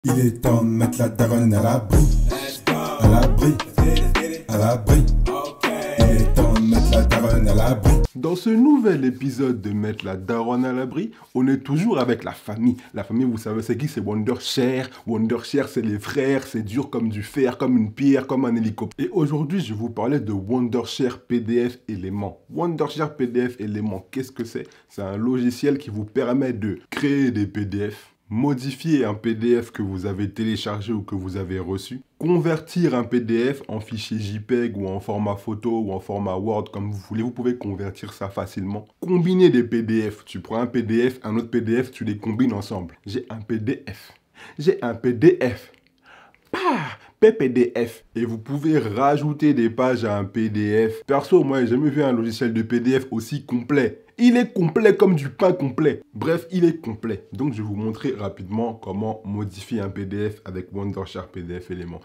Il est temps de mettre la daronne à l'abri. À l'abri. À l'abri. Il est temps de mettre la daronne à l'abri. Dans ce nouvel épisode de Mettre la daronne à l'abri, on est toujours avec la famille. La famille, vous savez, c'est qui? C'est Wondershare. Wondershare, c'est les frères, c'est dur comme du fer, comme une pierre, comme un hélicoptère. Et aujourd'hui, je vais vous parler de Wondershare PDF Éléments. Wondershare PDF Éléments, qu'est-ce que c'est? C'est un logiciel qui vous permet de créer des PDF, modifier un PDF que vous avez téléchargé ou que vous avez reçu, convertir un PDF en fichier JPEG ou en format photo ou en format Word comme vous voulez, vous pouvez convertir ça facilement. Combiner des PDF, tu prends un PDF, un autre PDF, tu les combines ensemble. J'ai un PDF, PPDF. Et vous pouvez rajouter des pages à un PDF. Perso, moi, j'ai jamais vu un logiciel de PDF aussi complet. Il est complet comme du pain complet. Bref, il est complet. Donc, je vais vous montrer rapidement comment modifier un PDF avec Wondershare PDF Éléments.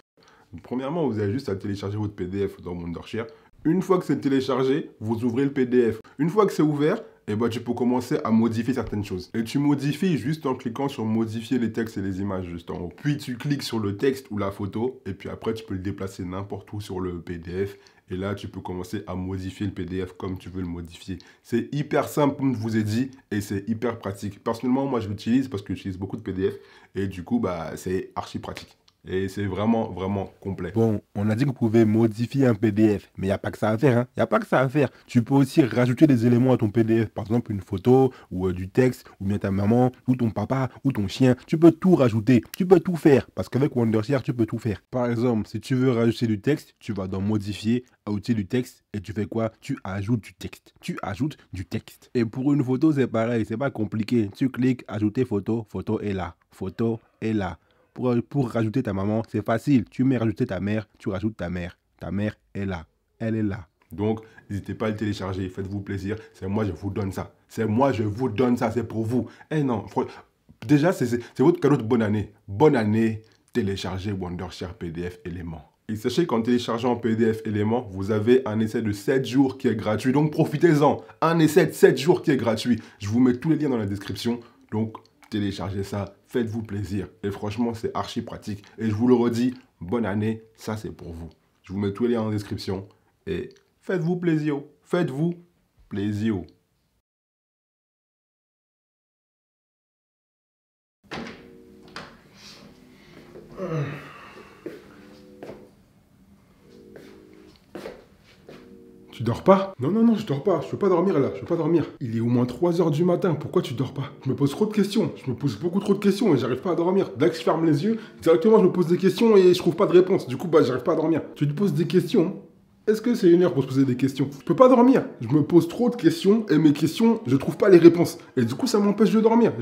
Premièrement, vous avez juste à télécharger votre PDF dans Wondershare. Une fois que c'est téléchargé, vous ouvrez le PDF. Une fois que c'est ouvert, tu peux commencer à modifier certaines choses. Et tu modifies juste en cliquant sur modifier les textes et les images juste en haut. Puis tu cliques sur le texte ou la photo et puis après tu peux le déplacer n'importe où sur le PDF. Et là, tu peux commencer à modifier le PDF comme tu veux le modifier. C'est hyper simple, comme je vous ai dit, et c'est hyper pratique. Personnellement, moi, je l'utilise parce que j'utilise beaucoup de PDF. Et du coup, c'est archi pratique. Et c'est vraiment, vraiment complet. Bon, on a dit que vous pouvez modifier un PDF, mais il n'y a pas que ça à faire. Il n'y a pas que ça à faire. Tu peux aussi rajouter des éléments à ton PDF. Par exemple, une photo, ou du texte, ou bien ta maman, ou ton papa, ou ton chien. Tu peux tout rajouter. Tu peux tout faire. Parce qu'avec Wondershare, tu peux tout faire. Par exemple, si tu veux rajouter du texte, tu vas dans Modifier, ajouter du texte, et tu fais quoi? Tu ajoutes du texte. Tu ajoutes du texte. Et pour une photo, c'est pareil. C'est pas compliqué. Tu cliques, ajouter photo, photo est là. Photo est là. Pour rajouter ta maman, c'est facile. Tu mets rajouter ta mère, tu rajoutes ta mère. Ta mère est là. Elle est là. Donc, n'hésitez pas à le télécharger. Faites-vous plaisir. C'est moi, je vous donne ça. C'est moi, je vous donne ça. C'est pour vous. Eh non. Déjà, c'est votre cadeau de bonne année. Bonne année. Téléchargez Wondershare PDF Éléments. Et sachez qu'en téléchargeant PDF Éléments, vous avez un essai de 7 jours qui est gratuit. Donc, profitez-en. Un essai de 7 jours qui est gratuit. Je vous mets tous les liens dans la description. Donc, téléchargez ça, faites-vous plaisir. Et franchement, c'est archi pratique. Et je vous le redis, bonne année, ça c'est pour vous. Je vous mets tous les liens en description. Et faites-vous plaisir. Faites-vous plaisir. Tu dors pas? Non, je dors pas. Je peux pas dormir là. Je peux pas dormir. Il est au moins 3 h du matin. Pourquoi tu dors pas? Je me pose trop de questions. Je me pose beaucoup trop de questions et j'arrive pas à dormir. Dès que je ferme les yeux, directement je me pose des questions et je trouve pas de réponse. Du coup, j'arrive pas à dormir. Tu te poses des questions? Est-ce que c'est une heure pour se poser des questions? Je peux pas dormir. Je me pose trop de questions et mes questions, je trouve pas les réponses. Et du coup, ça m'empêche de dormir.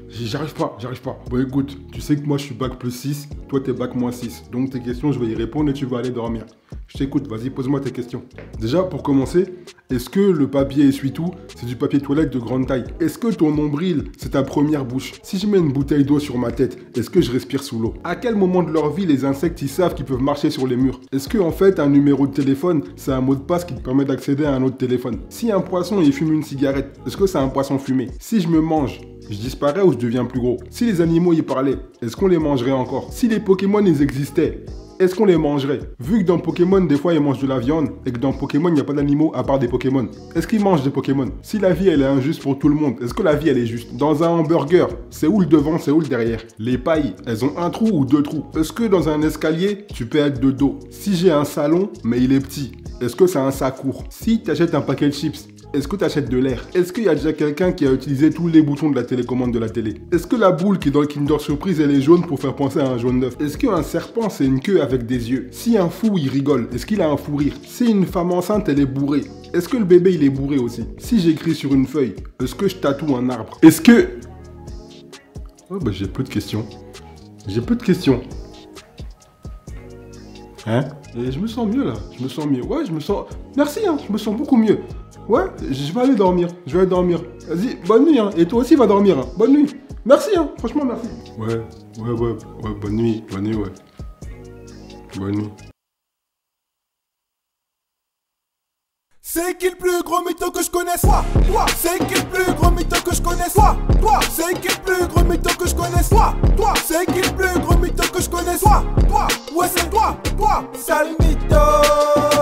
J'arrive pas. Bon, écoute, tu sais que moi, je suis bac plus 6. Toi, t'es bac moins 6. Donc, tes questions, je vais y répondre et tu vas aller dormir. Je t'écoute. Vas-y, pose-moi tes questions. Déjà, pour commencer, est-ce que le papier essuie-tout, c'est du papier toilette de grande taille? Est-ce que ton nombril, c'est ta première bouche? Si je mets une bouteille d'eau sur ma tête, est-ce que je respire sous l'eau? À quel moment de leur vie les insectes, ils savent qu'ils peuvent marcher sur les murs? Est-ce que, en fait, un numéro de téléphone, c'est un mot de passe qui te permet d'accéder à un autre téléphone? Si un poisson, il fume une cigarette, est-ce que c'est un poisson fumé? Si je me mange, je disparais ou je deviens plus gros? Si les animaux y parlaient, est-ce qu'on les mangerait encore? Si les Pokémon ils existaient, est-ce qu'on les mangerait? Vu que dans Pokémon, des fois, ils mangent de la viande, et que dans Pokémon, il n'y a pas d'animaux à part des Pokémon. Est-ce qu'ils mangent des Pokémon? Si la vie, elle est injuste pour tout le monde, est-ce que la vie, elle est juste? Dans un hamburger, c'est où le devant, c'est où le derrière? Les pailles, elles ont un trou ou 2 trous? Est-ce que dans un escalier, tu peux être de dos? Si j'ai un salon, mais il est petit, est-ce que c'est un sac court? Si tu achètes un paquet de chips, est-ce que tu achètes de l'air? Est-ce qu'il y a déjà quelqu'un qui a utilisé tous les boutons de la télécommande de la télé? Est-ce que la boule qui est dans le Kinder Surprise, elle est jaune pour faire penser à un jaune d'œuf? Est-ce qu'un serpent, c'est une queue avec des yeux? Si un fou, il rigole, est-ce qu'il a un fou rire? Si une femme enceinte, elle est bourrée, est-ce que le bébé, il est bourré aussi? Si j'écris sur une feuille, est-ce que je tatoue un arbre? Est-ce que... Oh, j'ai peu de questions. Hein? Et je me sens mieux, là. Ouais, je me sens... Merci, je me sens beaucoup mieux. Ouais, je vais aller dormir. Vas-y, bonne nuit, Et toi aussi, va dormir, Bonne nuit. Merci, Franchement, merci. Ouais, bonne nuit, ouais. Bonne nuit. C'est qui le plus gros mytho que je connaisse? Toi, c'est qui le plus gros mytho que je connaisse? Toi, c'est qui le plus gros mytho que je connaisse? Toi, c'est qui le plus gros mytho que je connaisse? Toi, ouais c'est toi, sale mytho.